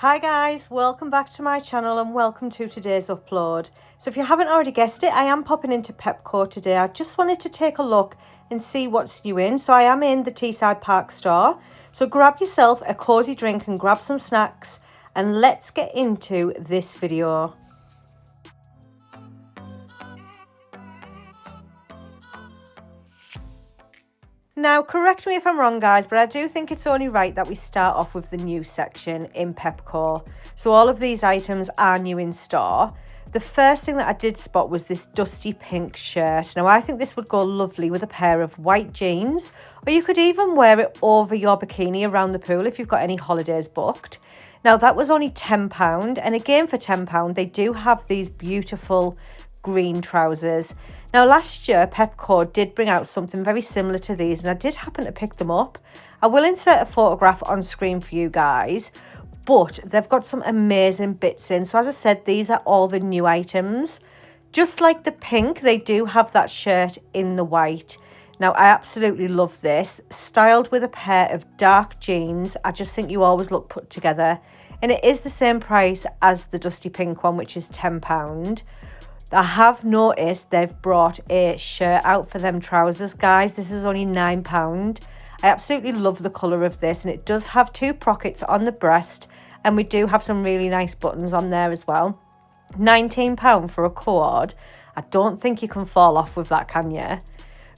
Hi guys, welcome back to my channel and welcome to today's upload. So if you haven't already guessed it, I am popping into Pepco today. I just wanted to take a look and see what's new in. So I am in the Teesside Park store. So grab yourself a cozy drink and grab some snacks and let's get into this video. Now, correct me if I'm wrong, guys, but I do think it's only right that we start off with the new section in Pepco. So all of these items are new in store. The first thing that I did spot was this dusty pink shirt. Now, I think this would go lovely with a pair of white jeans, or you could even wear it over your bikini around the pool if you've got any holidays booked. Now, that was only £10, and again for £10, they do have these beautiful green trousers. Now last year Pepco did bring out something very similar to these and I did happen to pick them up. I will insert a photograph on screen for you guys, but they've got some amazing bits in. So as I said, these are all the new items. Just like the pink, they do have that shirt in the white. Now I absolutely love this, styled with a pair of dark jeans. I just think you always look put together, and it is the same price as the dusty pink one, which is £10. I have noticed they've brought a shirt out for them trousers, guys. This is only £9. I absolutely love the colour of this, and it does have two pockets on the breast, and we do have some really nice buttons on there as well. £19 for a cord. I don't think you can fall off with that, can you?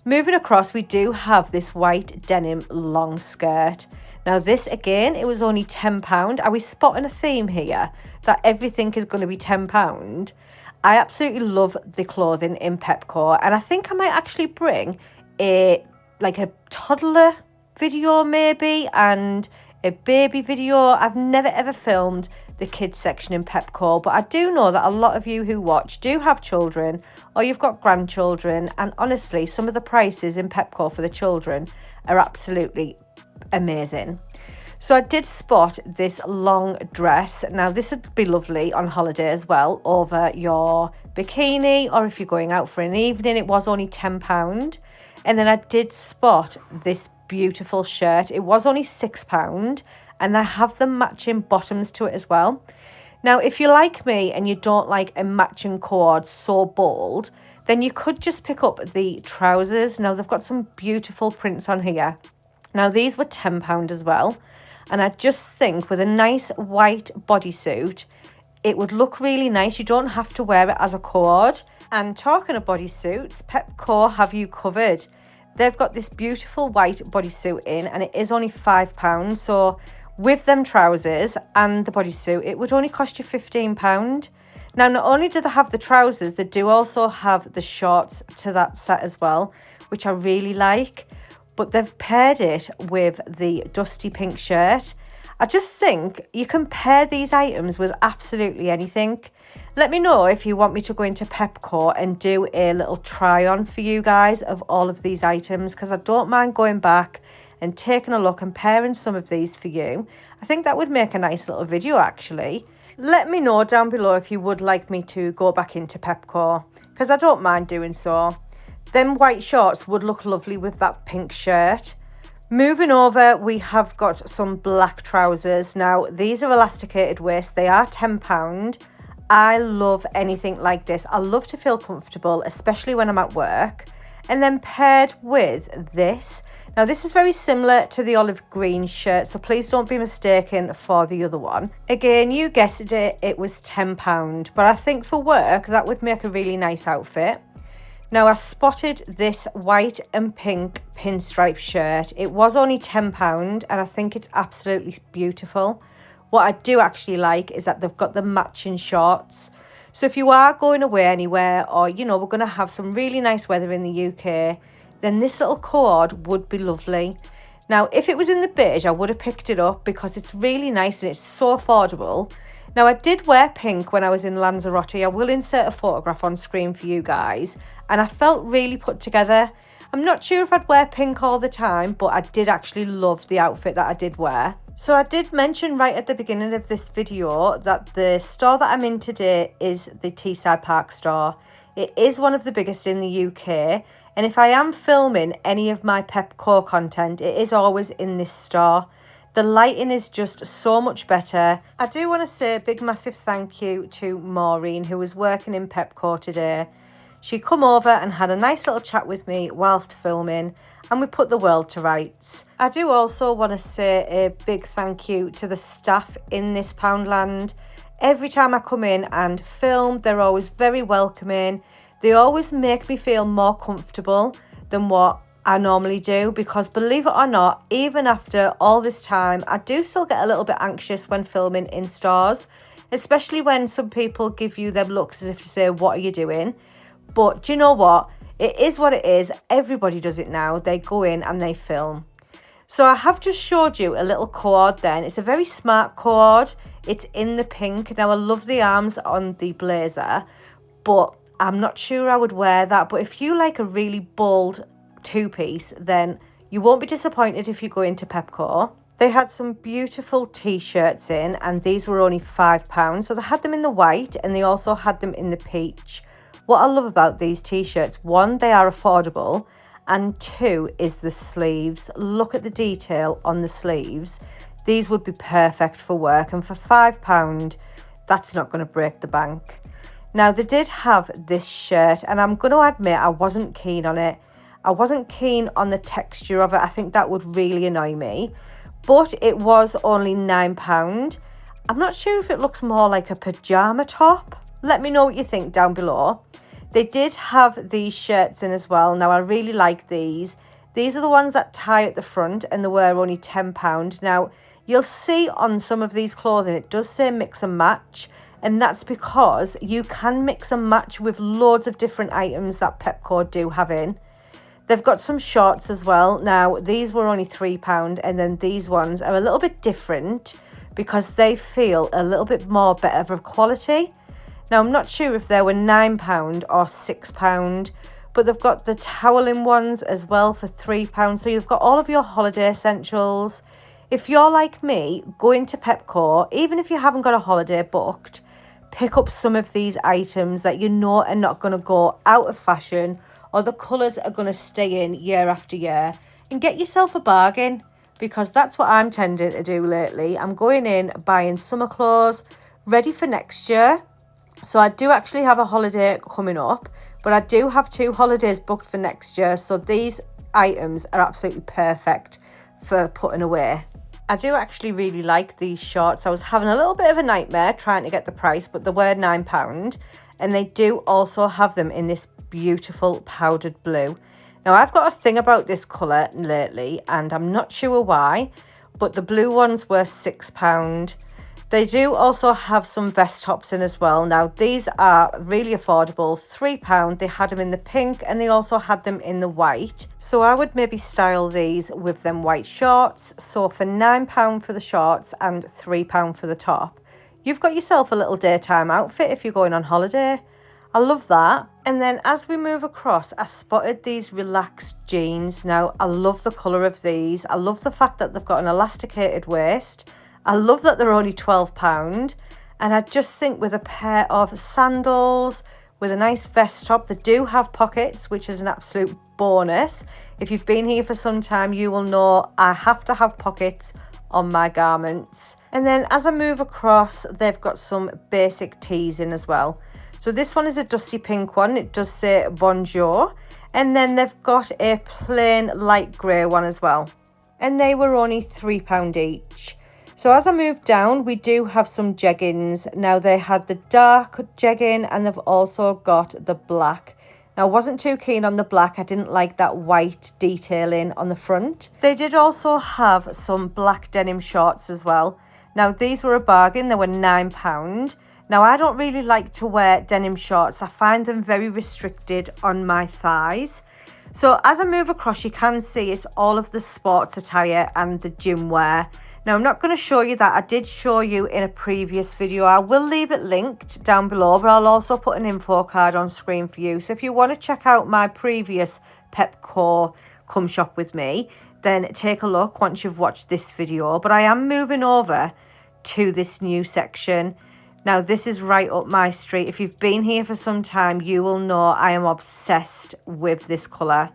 Moving across, we do have this white denim long skirt. Now this again, it was only £10. Are we spotting a theme here that everything is going to be £10? I absolutely love the clothing in Pepco, and I think I might actually bring a toddler video maybe and a baby video. I've never ever filmed the kids section in Pepco, but I do know that a lot of you who watch do have children or you've got grandchildren, and honestly some of the prices in Pepco for the children are absolutely amazing. So I did spot this long dress. Now this would be lovely on holiday as well, over your bikini, or if you're going out for an evening. It was only £10. And then I did spot this beautiful shirt. It was only £6, and they have the matching bottoms to it as well. Now, if you're like me and you don't like a matching cord so bold, then you could just pick up the trousers. Now they've got some beautiful prints on here. Now these were £10 as well. And I just think with a nice white bodysuit, it would look really nice. You don't have to wear it as a cord. And talking of bodysuits, Pepco have you covered. They've got this beautiful white bodysuit in, and it is only £5. So with them trousers and the bodysuit, it would only cost you £15. Now, not only do they have the trousers, they do also have the shorts to that set as well, which I really like. But they've paired it with the dusty pink shirt. I just think you can pair these items with absolutely anything. Let me know if you want me to go into Pepco and do a little try on for you guys of all of these items, because I don't mind going back and taking a look and pairing some of these for you. I think that would make a nice little video actually. Let me know down below if you would like me to go back into Pepco, because I don't mind doing so. Them white shorts would look lovely with that pink shirt. Moving over, we have got some black trousers. Now, these are elasticated waist. They are £10. I love anything like this. I love to feel comfortable, especially when I'm at work. And then paired with this. Now, this is very similar to the olive green shirt, so please don't be mistaken for the other one. Again, you guessed it, it was £10. But I think for work, that would make a really nice outfit. Now, I spotted this white and pink pinstripe shirt. It was only £10, and I think it's absolutely beautiful. What I do actually like is that they've got the matching shorts. So if you are going away anywhere, or, you know, we're going to have some really nice weather in the UK, then this little cord would be lovely. Now, if it was in the beige, I would have picked it up because it's really nice and it's so affordable. Now, I did wear pink when I was in Lanzarote. I will insert a photograph on screen for you guys. And I felt really put together. I'm not sure if I'd wear pink all the time, but I did actually love the outfit that I did wear. So I did mention right at the beginning of this video that the store that I'm in today is the Teesside Park store. It is one of the biggest in the UK. And if I am filming any of my Pepco content, it is always in this store. The lighting is just so much better. I do want to say a big massive thank you to Maureen, who was working in Pepco today. She come over and had a nice little chat with me whilst filming, and we put the world to rights. I do also want to say a big thank you to the staff in this Poundland. Every time I come in and film, they're always very welcoming. They always make me feel more comfortable than what I normally do, because believe it or not, even after all this time, I do still get a little bit anxious when filming in stores, especially when some people give you them looks as if to say, what are you doing? But do you know what? It is what it is. Everybody does it now. They go in and they film. So I have just showed you a little cord then. It's a very smart cord. It's in the pink. Now I love the arms on the blazer, but I'm not sure I would wear that. But if you like a really bold two-piece, then you won't be disappointed if you go into Pepco. They had some beautiful t-shirts in, and these were only £5. So they had them in the white and they also had them in the peach. What I love about these t-shirts, one, they are affordable, and two is the sleeves. Look at the detail on the sleeves. These would be perfect for work, and for £5, that's not going to break the bank. Now, they did have this shirt, and I'm going to admit I wasn't keen on it. I wasn't keen on the texture of it. I think that would really annoy me, but it was only £9. I'm not sure if it looks more like a pyjama top. Let me know what you think down below. They did have these shirts in as well. Now, I really like these. These are the ones that tie at the front, and they were only £10. Now, you'll see on some of these clothing, it does say mix and match. And that's because you can mix and match with loads of different items that Pepco do have in. They've got some shorts as well. Now, these were only £3, and then these ones are a little bit different because they feel a little bit more better of quality. Now, I'm not sure if they were £9 or £6, but they've got the toweling ones as well for £3. So you've got all of your holiday essentials. If you're like me, go into Pepco, even if you haven't got a holiday booked, pick up some of these items that you know are not going to go out of fashion, or the colours are going to stay in year after year, and get yourself a bargain, because that's what I'm tending to do lately. I'm going in, buying summer clothes ready for next year. So I do actually have a holiday coming up, but I do have 2 holidays booked for next year. So these items are absolutely perfect for putting away. I do actually really like these shorts. I was having a little bit of a nightmare trying to get the price, but they were £9. And they do also have them in this beautiful powdered blue. Now, I've got a thing about this colour lately, and I'm not sure why, but the blue ones were £6. They do also have some vest tops in as well. Now, these are really affordable, £3. They had them in the pink, and they also had them in the white. So I would maybe style these with them white shorts. So for £9 for the shorts and £3 for the top, you've got yourself a little daytime outfit if you're going on holiday. I love that. And then as we move across, I spotted these relaxed jeans. Now, I love the colour of these. I love the fact that they've got an elasticated waist. I love that they're only £12. And I just think with a pair of sandals, with a nice vest top, they do have pockets, which is an absolute bonus. If you've been here for some time, you will know I have to have pockets on my garments. And then as I move across, they've got some basic tees in as well. So this one is a dusty pink one. It does say bonjour. And then they've got a plain light grey one as well. And they were only £3 each. So as I move down, we do have some jeggings. Now, they had the dark jegging, and they've also got the black. Now, I wasn't too keen on the black. I didn't like that white detailing on the front. They did also have some black denim shorts as well. Now, these were a bargain. They were £9. Now, I don't really like to wear denim shorts. I find them very restricted on my thighs. So as I move across, you can see it's all of the sports attire and the gym wear. Now, I'm not going to show you that. I did show you in a previous video. I will leave it linked down below, but I'll also put an info card on screen for you. So if you want to check out my previous Pepco Come Shop With Me, then take a look once you've watched this video. But I am moving over to this new section. Now, this is right up my street. If you've been here for some time, you will know I am obsessed with this colour.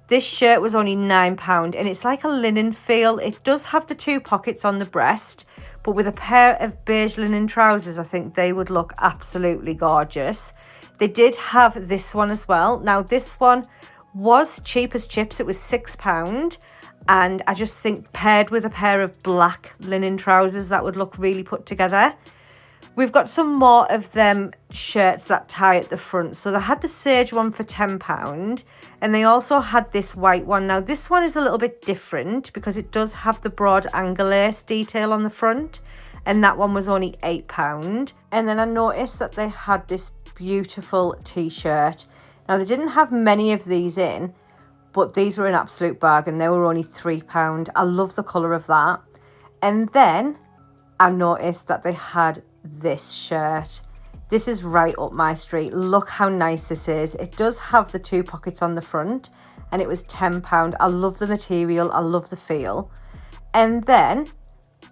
This shirt was only £9 and it's like a linen feel. It does have the 2 pockets on the breast, but with a pair of beige linen trousers, I think they would look absolutely gorgeous. They did have this one as well. Now this one was cheap as chips. It was £6. And I just think paired with a pair of black linen trousers, that would look really put together. We've got some more of them shirts that tie at the front. So they had the sage one for £10 and they also had this white one. Now this one is a little bit different because it does have the broad angle lace detail on the front, and that one was only £8. And then I noticed that they had this beautiful t-shirt. Now they didn't have many of these in, but these were an absolute bargain. They were only £3. I love the colour of that. And then I noticed that they had this shirt. This is right up my street. Look how nice this is. It does have the 2 pockets on the front and it was £10. I love the material. I love the feel. And then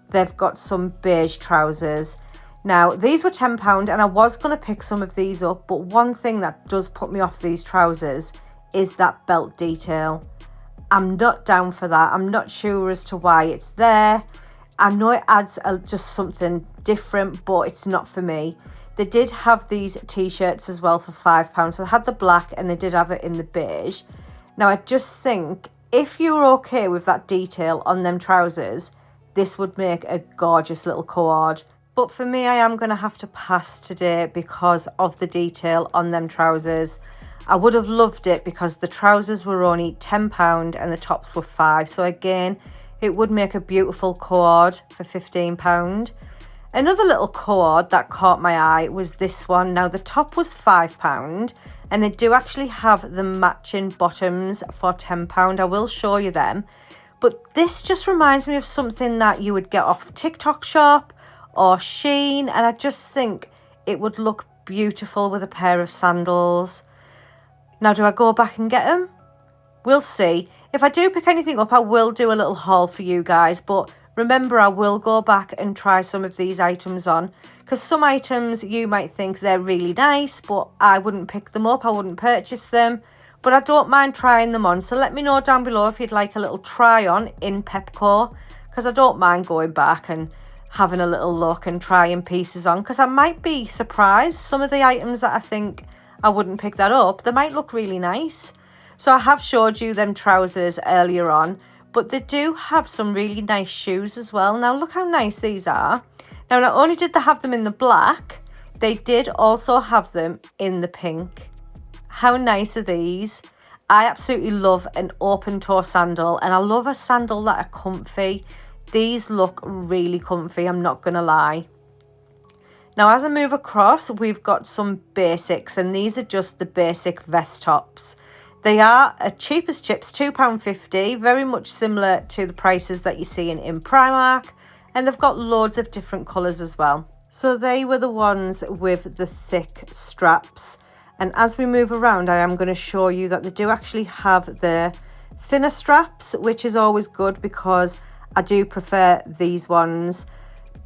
they've got some beige trousers. Now these were £10 and I was going to pick some of these up, but one thing that does put me off these trousers is that belt detail. I'm not down for that. I'm not sure as to why it's there. I know it adds just something different, but it's not for me. They did have these t-shirts as well for £5. So they had the black and they did have it in the beige. Now I just think if you're okay with that detail on them trousers, this would make a gorgeous little cord. But for me, I am going to have to pass today because of the detail on them trousers. I would have loved it because the trousers were only £10 and the tops were £5. So again, it would make a beautiful cord for £15. Another little cord that caught my eye was this one. Now the top was £5 and they do actually have the matching bottoms for £10. I will show you them. But this just reminds me of something that you would get off TikTok shop or Shein, and I just think it would look beautiful with a pair of sandals. Now do I go back and get them? We'll see. If I do pick anything up, I will do a little haul for you guys, but remember I will go back and try some of these items on, because some items you might think they're really nice, but I wouldn't pick them up, I wouldn't purchase them, but I don't mind trying them on. So let me know down below if you'd like a little try on in Pepco, because I don't mind going back and having a little look and trying pieces on, because I might be surprised. Some of the items that I think I wouldn't pick that up, they might look really nice. So I have showed you them trousers earlier on, but they do have some really nice shoes as well. Now look how nice these are. Now not only did they have them in the black, they did also have them in the pink. How nice are these? I absolutely love an open toe sandal, and I love a sandal that are comfy. These look really comfy, I'm not gonna lie. Now as I move across, we've got some basics, and these are just the basic vest tops. They are cheap as chips, £2.50, very much similar to the prices that you're seeing in Primark, and they've got loads of different colours as well. So they were the ones with the thick straps, and as we move around, I am going to show you that they do actually have the thinner straps, which is always good because I do prefer these ones.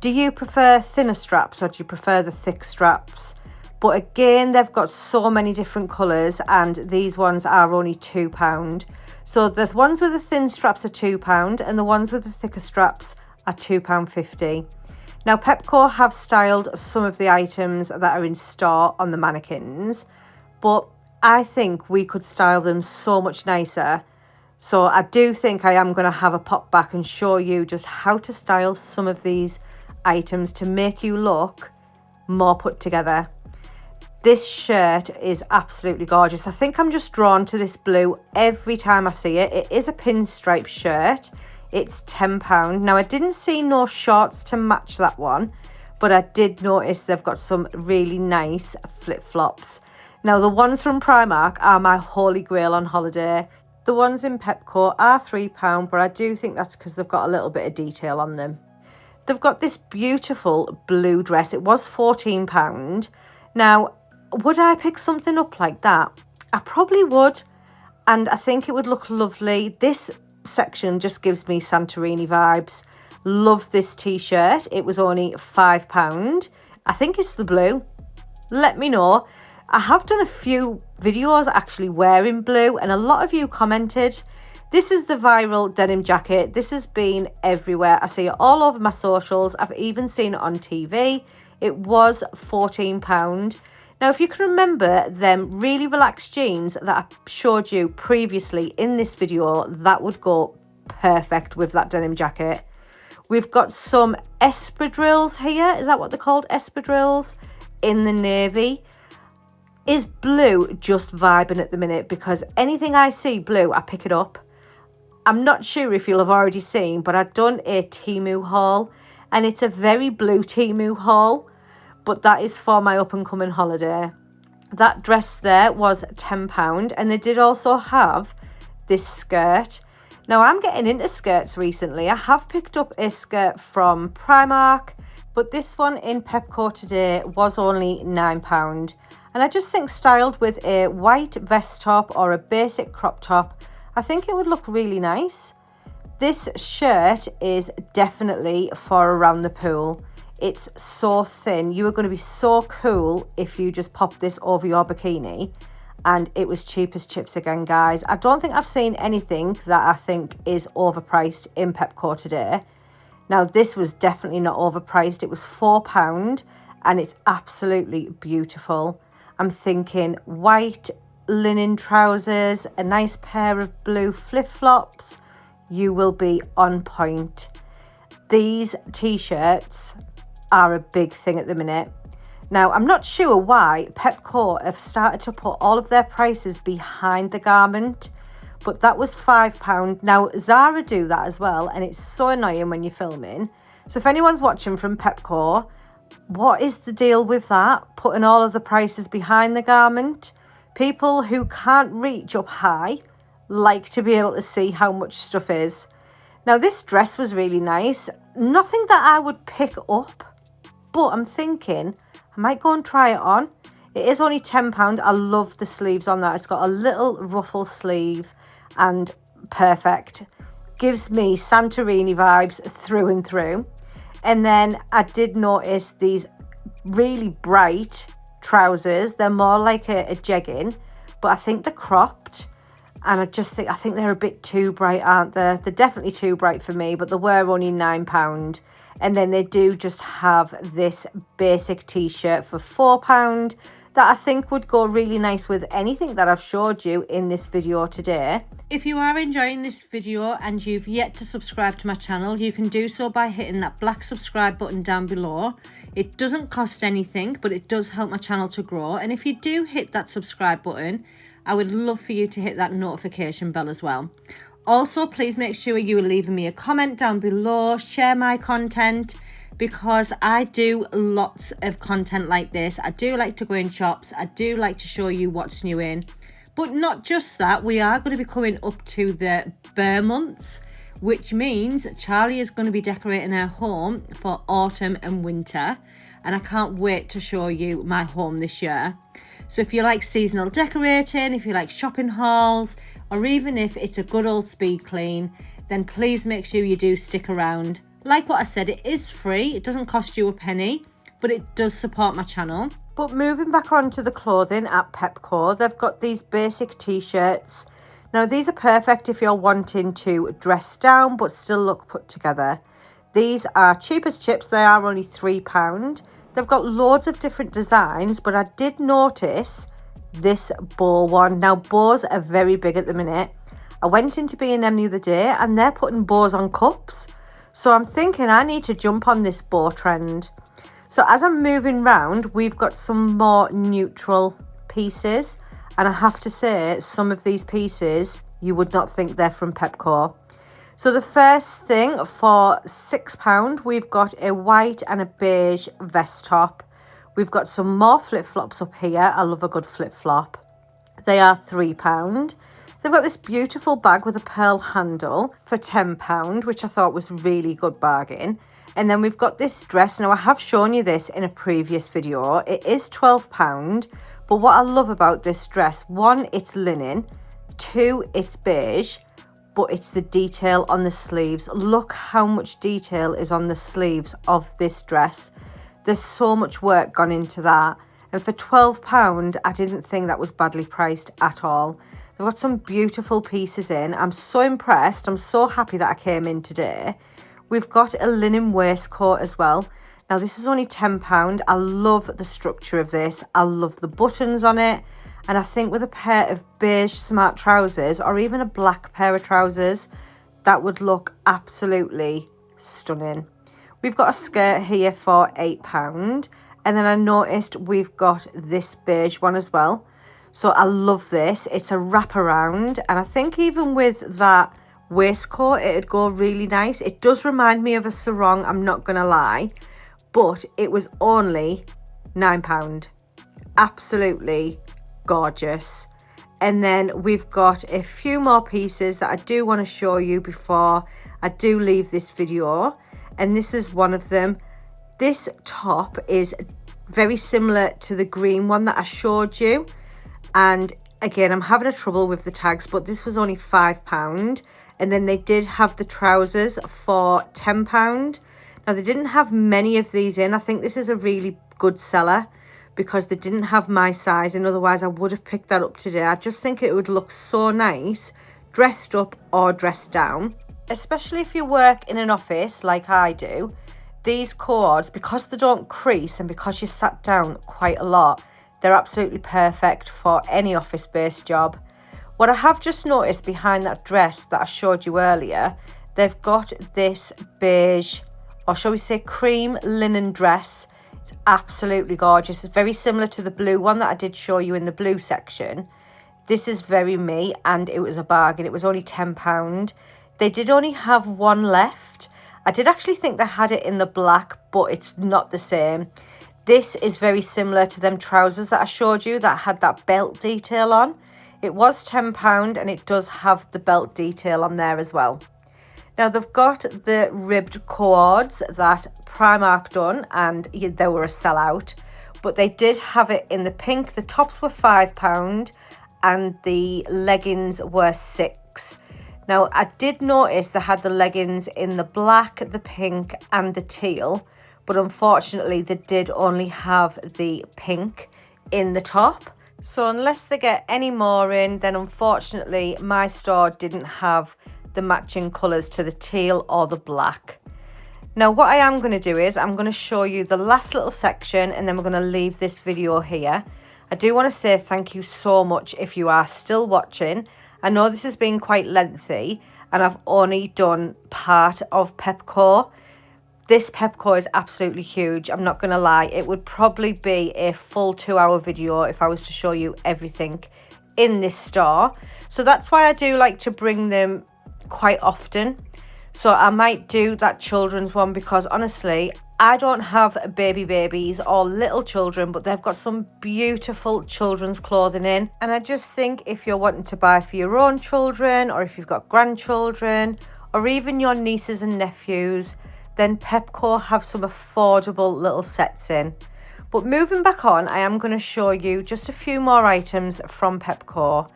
Do you prefer thinner straps or do you prefer the thick straps? But again, they've got so many different colours, and these ones are only £2. So the ones with the thin straps are £2 and the ones with the thicker straps are £2.50. Now Pepco have styled some of the items that are in store on the mannequins, but I think we could style them so much nicer. So I do think I am going to have a pop back and show you just how to style some of these items to make you look more put together. This shirt is absolutely gorgeous. I think I'm just drawn to this blue every time I see it. It is a pinstripe shirt. It's £10. Now I didn't see no shorts to match that one, but I did notice they've got some really nice flip-flops. Now the ones from Primark are my holy grail on holiday. The ones in Pepco are £3, but I do think that's because they've got a little bit of detail on them. They've got this beautiful blue dress. It was £14. Now, would I pick something up like that? I probably would, and I think it would look lovely. This section just gives me Santorini vibes. Love this t-shirt. It was only £5. I think it's the blue. Let me know. I have done a few videos actually wearing blue, and a lot of you commented. This is the viral denim jacket. This has been everywhere. I see it all over my socials. I've even seen it on TV. It was £14. Now, if you can remember them really relaxed jeans that I showed you previously in this video, that would go perfect with that denim jacket. We've got some espadrilles here. Is that what they're called? Espadrilles in the navy. Is blue just vibing at the minute? Because anything I see blue, I pick it up. I'm not sure if you'll have already seen, but I've done a Temu haul, and it's a very blue Temu haul, but that is for my up and coming holiday. That dress there was £10, and they did also have this skirt. Now, I'm getting into skirts recently. I have picked up a skirt from Primark, but this one in Pepco today was only £9. And I just think styled with a white vest top or a basic crop top, I think it would look really nice. This shirt is definitely for around the pool. It's so thin. You are going to be so cool if you just pop this over your bikini. And it was cheap as chips again, guys. I don't think I've seen anything that I think is overpriced in Pepco today. Now, this was definitely not overpriced. It was £4 and it's absolutely beautiful. I'm thinking white linen trousers, a nice pair of blue flip-flops. You will be on point. These t-shirts are a big thing at the minute. Now, I'm not sure why Pepco have started to put all of their prices behind the garment, but that was £5. Now, Zara do that as well, and it's so annoying when you're filming. So if anyone's watching from Pepco, what is the deal with that? Putting all of the prices behind the garment? People who can't reach up high like to be able to see how much stuff is. Now, this dress was really nice. Nothing that I would pick up, but I'm thinking I might go and try it on. It is only £10. I love the sleeves on that. It's got a little ruffle sleeve and perfect. Gives me Santorini vibes through and through. And then I did notice these really bright trousers. They're more like a jegging, but I think they're cropped, and I think they're a bit too bright, aren't they? They're definitely too bright for me, but they were only £9. And then they do just have this basic t-shirt for £4 that I think would go really nice with anything that I've showed you in this video today. If you are enjoying this video and you've yet to subscribe to my channel, you can do so by hitting that black subscribe button down below. It doesn't cost anything, but it does help my channel to grow. And if you do hit that subscribe button, I would love for you to hit that notification bell as well. Also, please make sure you are leaving me a comment down below, share my content, because I do lots of content like this. I do like to go in shops. I do like to show you what's new in. But not just that, we are going to be coming up to the bear months, which means Charlie is going to be decorating her home for autumn and winter. And I can't wait to show you my home this year. So if you like seasonal decorating, if you like shopping hauls, or even if it's a good old speed clean, then please make sure you do stick around. Like what I said, it is free. It doesn't cost you a penny, but it does support my channel. But moving back on to the clothing at Pepco, they've got these basic t-shirts. Now, these are perfect if you're wanting to dress down but still look put together. These are cheap as chips. They are only £3. They've got loads of different designs, but I did notice this bow one. Now, bows are very big at the minute. I went into B&M the other day and they're putting bows on cups. So I'm thinking I need to jump on this bow trend. So as I'm moving round, we've got some more neutral pieces. And I have to say, some of these pieces, you would not think they're from Pepco. So the first thing, for £6, we've got a white and a beige vest top. We've got some more flip-flops up here. I love a good flip-flop. They are £3. They've got this beautiful bag with a pearl handle for £10, which I thought was really good bargain. And then we've got this dress. Now, I have shown you this in a previous video. It is £12, but what I love about this dress, one, it's linen. Two, it's beige, but it's the detail on the sleeves. Look how much detail is on the sleeves of this dress. There's so much work gone into that. And for £12, I didn't think that was badly priced at all. They've got some beautiful pieces in. I'm so impressed. I'm so happy that I came in today. We've got a linen waistcoat as well. Now this is only £10. I love the structure of this. I love the buttons on it. And I think with a pair of beige smart trousers or even a black pair of trousers, that would look absolutely stunning. We've got a skirt here for £8. And then I noticed we've got this beige one as well. So I love this. It's a wraparound. And I think even with that waistcoat, it'd go really nice. It does remind me of a sarong, I'm not going to lie. But it was only £9. Absolutely gorgeous. And then we've got a few more pieces that I do want to show you before I do leave this video. And this is one of them. This top is very similar to the green one that I showed you. And again, I'm having a trouble with the tags, but this was only £5. And then they did have the trousers for £10. Now, they didn't have many of these in. I think this is a really good seller because they didn't have my size. And otherwise, I would have picked that up today. I just think it would look so nice dressed up or dressed down, especially if you work in an office like I do. These cords, because they don't crease and because you sat down quite a lot, they're absolutely perfect for any office-based job. What I have just noticed behind that dress that I showed you earlier, they've got this beige, or shall we say cream linen dress. It's absolutely gorgeous. It's very similar to the blue one that I did show you in the blue section. This is very me, and it was a bargain. It was only £10. They did only have one left. I did actually think they had it in the black, but it's not the same. This is very similar to them trousers that I showed you that had that belt detail on. It was £10 and it does have the belt detail on there as well. Now they've got the ribbed cords that Primark done and they were a sellout. But they did have it in the pink. The tops were £5 and the leggings were £6. Now, I did notice they had the leggings in the black, the pink and the teal, but unfortunately they did only have the pink in the top. So unless they get any more in, then unfortunately my store didn't have the matching colours to the teal or the black. Now what I am going to do is I'm going to show you the last little section and then we're going to leave this video here. I do want to say thank you so much if you are still watching. I know this has been quite lengthy and I've only done part of Pepco. This Pepco is absolutely huge. I'm not going to lie. It would probably be a full 2-hour video if I was to show you everything in this store. So that's why I do like to bring them quite often. So I might do that children's one because honestly, I don't have babies or little children, but they've got some beautiful children's clothing in. And I just think if you're wanting to buy for your own children or if you've got grandchildren or even your nieces and nephews, then Pepco have some affordable little sets in. But moving back on, I am going to show you just a few more items from Pepco.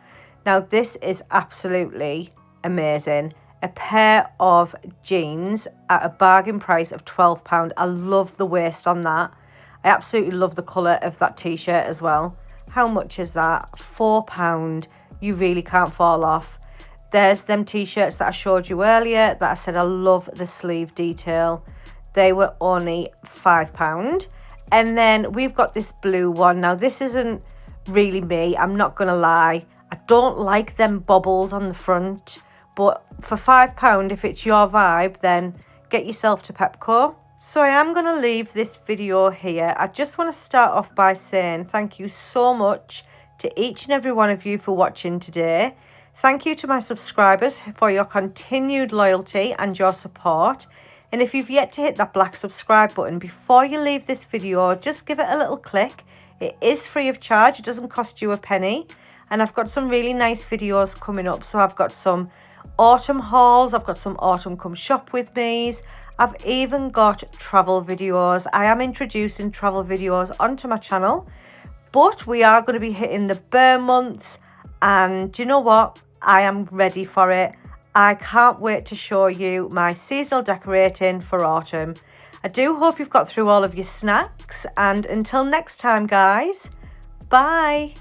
Now this is absolutely amazing. A pair of jeans at a bargain price of £12. I love the waist on that. I absolutely love the colour of that t-shirt as well. How much is that? £4. You really can't fall off. There's them t-shirts that I showed you earlier that I said I love the sleeve detail. They were only £5. And then we've got this blue one. Now this isn't really me, I'm not going to lie. I don't like them bobbles on the front. But for £5, if it's your vibe, then get yourself to Pepco. So I am going to leave this video here. I just want to start off by saying thank you so much to each and every one of you for watching today. Thank you to my subscribers for your continued loyalty and your support. And if you've yet to hit that black subscribe button before you leave this video, just give it a little click. It is free of charge. It doesn't cost you a penny. And I've got some really nice videos coming up. So I've got some autumn hauls, I've got some autumn come shop with me's, I've even got travel videos. I am introducing travel videos onto my channel, but we are going to be hitting the bear months and do you know what, I am ready for it. I can't wait to show you my seasonal decorating for autumn. I do hope you've got through all of your snacks, and until next time guys, bye.